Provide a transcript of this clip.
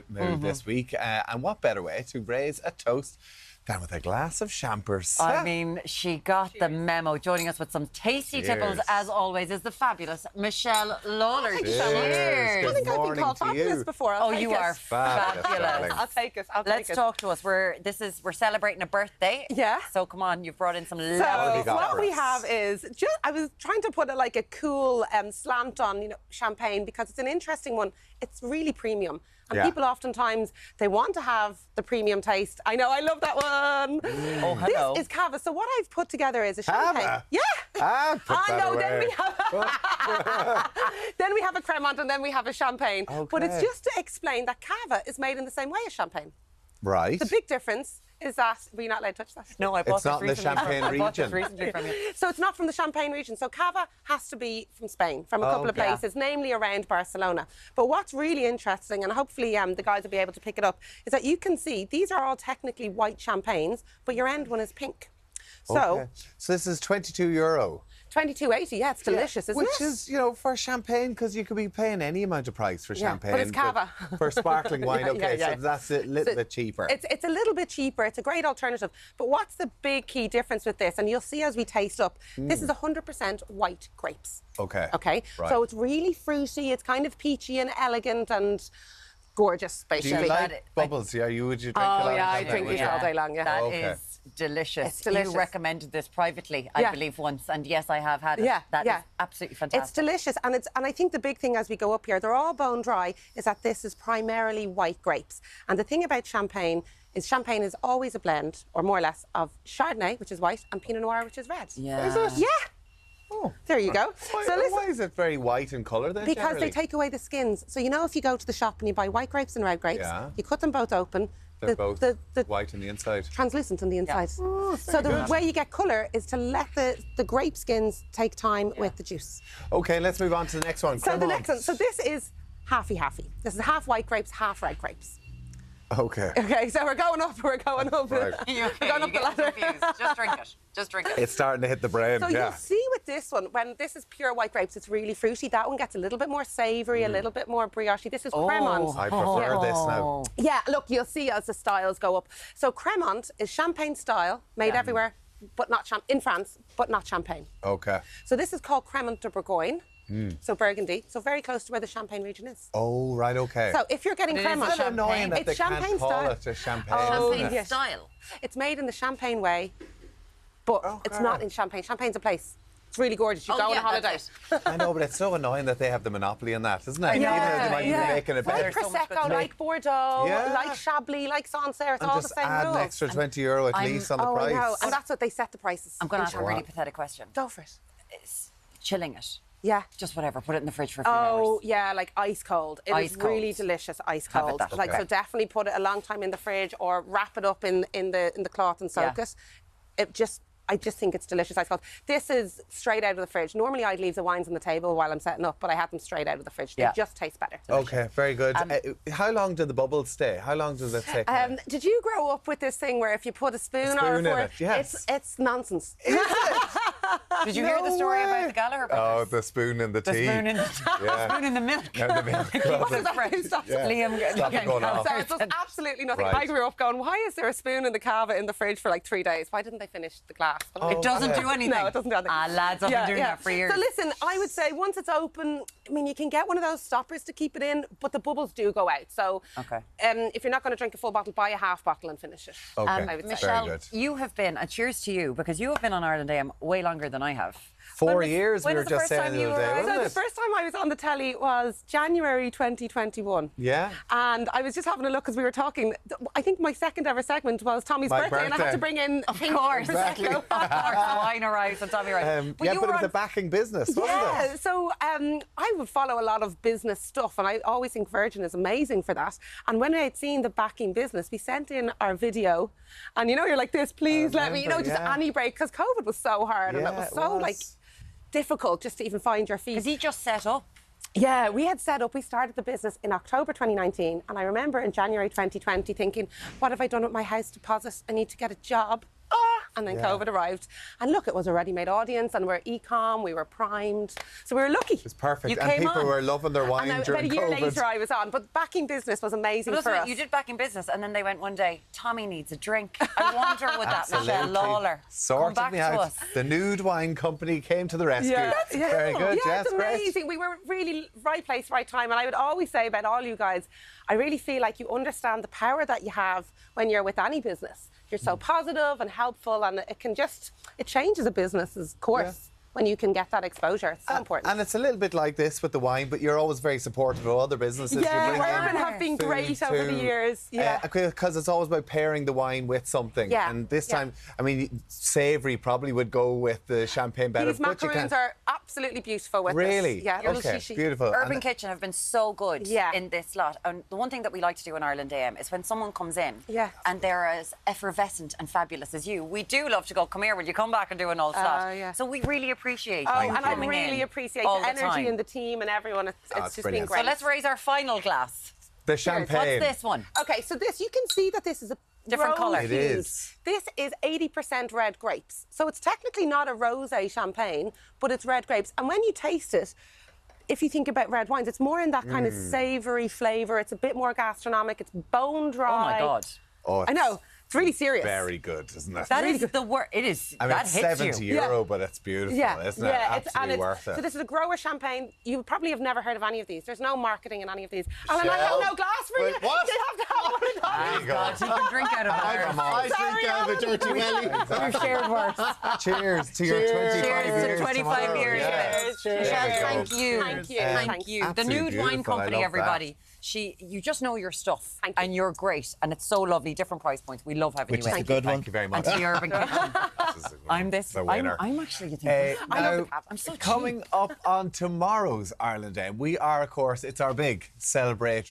Move this week. And what better way to raise a toast than with a glass of champers? I mean, she got the memo. Joining us with some tasty tipples, as always, is the fabulous Michelle Lawler. Cheers. I don't think I've been called fabulous before. Oh, you are Fabulous, fabulous. I'll take it. Let's talk to us. We're celebrating a birthday. Yeah. So come on, you've brought in some So lovely what we have is I was trying to put a cool slant on champagne because it's an interesting one. It's really premium. And people oftentimes, they want to have the premium taste. I know, I love that one. Oh, hello. This is Cava. So what I've put together is a champagne. Cava? Yeah. Then we have... then we have a Cremant and then we have a champagne. Okay. But it's just to explain that Cava is made in the same way as champagne. Right. The big difference is that were you not allowed to touch that? No, I bought It's not in the Champagne I bought this region. recently from you. So it's not from the Champagne region. So Cava has to be from Spain, from a couple of places, namely around Barcelona. But what's really interesting, and hopefully the guys will be able to pick it up, is that you can see these are all technically white champagnes, but your end one is pink. So, so this is €22. 22.80. Yeah, it's delicious, isn't it? Which is, for champagne, because you could be paying any amount of price for champagne. But it's Cava. For sparkling wine, so that's a little bit cheaper. It's a little bit cheaper. It's a great alternative. But what's the big key difference with this? And you'll see as we taste up, this is 100% white grapes. Okay. Okay. Right. So it's really fruity. It's kind of peachy and elegant and gorgeous, basically. Do you like bubbles? Would you drink a lot of I champagne? drink it all day long. Yeah. That is delicious. It's delicious. You recommended this privately, I believe, once, and yes, I have had it. That is absolutely fantastic. It's delicious, and I think the big thing as we go up here, they're all bone dry, is that this is primarily white grapes. And the thing about champagne is always a blend, or more or less, of Chardonnay, which is white, and Pinot Noir, which is red. Yeah. Is it? Yeah. Oh. There you go. Why is it very white in colour then? Because generally? they take away the skins. So if you go to the shop and you buy white grapes and red grapes, you cut them both open. They're both white on the inside. Translucent on the inside. Yeah. Oh, so the way you get colour is to let the grape skins take time with the juice. OK, let's move on to the next one. So the next one. So this is halfy-halfy. This is half white grapes, half red grapes. OK. OK, so we're going up. Right. We're going up the ladder. Just drink it. Just drink it. It's starting to hit the brain, So you'll see with this one, when this is pure white grapes, it's really fruity. That one gets a little bit more savoury, a little bit more brioche. This is Cremant. I prefer this now. Yeah, look, you'll see as the styles go up. So Cremant is champagne style, made everywhere, but not in France, but not champagne. OK. So this is called Cremant de Bourgogne. So Burgundy, so very close to where the Champagne region is. Oh, right, OK. So if you're getting Cremant, It's annoying that it's they champagne can't call style. it a champagne. Champagne style. It's made in the Champagne way, but it's not in Champagne. Champagne's a place. It's really gorgeous. You go on a holiday. I know, but it's so annoying that they have the monopoly on that, isn't it? Yeah, Even though they might be making it better. Like Prosecco, like Bordeaux, Yeah. like Chablis, like Sancerre, it's And all just the same add rules. an extra €20 at least on the I know, price. and that's what they set the prices. I'm going to in ask a really pathetic question. Go for it. It's chilling it. Yeah. Just whatever. Put it in the fridge for a few hours. Oh, yeah, like ice cold. It is really delicious ice Have it cold. that. Like, so definitely put it a long time in the fridge or wrap it up in the cloth and soak it. I just think it's delicious ice cold. This is straight out of the fridge. Normally I'd leave the wines on the table while I'm setting up, but I had them straight out of the fridge. They just taste better. OK, very good. How long do the bubbles stay? How long does it take? Did you grow up with this thing where if you put a spoon or a in fork, it, yes. it's nonsense. Did you hear the story about the Gallagher brothers? Oh, the spoon in the tea. The spoon in the milk. Yeah, the milk. What is that? Stop. Liam, Stop it going off. So it does absolutely nothing. Right. I grew up going, why is there a spoon in the cava in the fridge for like 3 days? Why didn't they finish the glass? It doesn't do anything. No, it doesn't do anything. Lads, I've been doing that for years. So listen, I would say once it's open, I mean, you can get one of those stoppers to keep it in, but the bubbles do go out. So if you're not going to drink a full bottle, buy a half bottle and finish it. OK, I would say. Michelle, very good. you have been, and cheers to you, because you have been on Ireland AM way longer than I have. 4 years, we when were was the just first saying time the you other day, were- wasn't So it? the first time I was on the telly was January 2021. Yeah. And I was just having a look as we were talking. I think my second ever segment was Tommy's My birthday, and I had birthday. to bring in Of course. Exactly. Of course. Wine arrives and Tommy arrives. But it was a backing business, wasn't Yeah, it? so I would follow a lot of business stuff, and I always think Virgin is amazing for that. And when I had seen the backing business, we sent in our video, and you're like this, please let me, just any break, because COVID was so hard, and it was so difficult just to even find your feet. Because he just set up. Yeah, we started the business in October 2019, and I remember in January 2020 thinking, what have I done with my house deposit? I need to get a job. and then COVID arrived. And look, it was a ready-made audience, and we're e-com, we were primed, so we were lucky. It's perfect. You And came people on. were loving their wine And during about a year COVID. later, I was on. But backing business was amazing But for listen, us. you did back in business, and then they went one day, Tommy needs a drink. I wonder would that Michelle Absolutely. Lawler come Sorted back me to out. us. The Nude Wine Company came to the rescue. Very good. Yeah, Yes, it's great. amazing. We were really right place, right time. And I would always say about all you guys, I really feel like you understand the power that you have when you're with any business. You're so positive and helpful, and it changes a business's course when you can get that exposure. It's so important. And it's a little bit like this with the wine, but you're always very supportive of other businesses. Yeah, you bring Urban in have been food great over the too. years. Yeah. Because it's always about pairing the wine with something. Yeah, And this yeah. time, I mean, savoury probably would go with the champagne better. These but you macaroons can are absolutely beautiful with Really? this. Yeah, Okay, beautiful. Urban And- Kitchen have been so good Yeah. in this lot. And the one thing that we like to do in Ireland AM is when someone comes in Yeah. and they're as effervescent and fabulous as you, we do love to go, come here, will you come back and do an old slot? yeah. So we really appreciate you and I coming really in appreciate all the the energy time. in the team and everyone. It's it's just been brilliant. great. So let's raise our final glass. The What's champagne. this one? Okay, so this, you can see that this is a Different rose colour. It hued. is. This is 80% red grapes. So it's technically not a rosé champagne, but it's red grapes. And when you taste it, if you think about red wines, it's more in that kind of savoury flavour. It's a bit more gastronomic. It's bone dry. Oh my God. Oh, I know. It's really serious. Very good, isn't it? That is the word. It is. I mean, that it's hits 70 you. euro, but it's beautiful, Yeah, isn't it? yeah, Absolutely worth it. So this is a grower champagne. You probably have never heard of any of these. There's no marketing in any of these. And I have Shell? no glass for Wait, you. what? You have to have one of those. There you go. God, you can drink out of it. I Sorry, Alan. We've shared words. Cheers to your 25 Cheers years to 25 tomorrow. years. Yeah. Cheers. Michelle, There we go. thank you. Thank you. Thank Thanks. you. The Absolutely Nude Wine beautiful. I Company, love everybody. You just know your stuff. Thank you. And you're great. And it's so lovely. Different price points. We love having Which you is in. a good one. Thank you very much. And to the Urban Kitchen. This is I'm this. the winner. I'm actually, you think. I love Now, the cap. I'm so cheap. coming up on tomorrow's Ireland Day, we are, of course, it's our big celebrate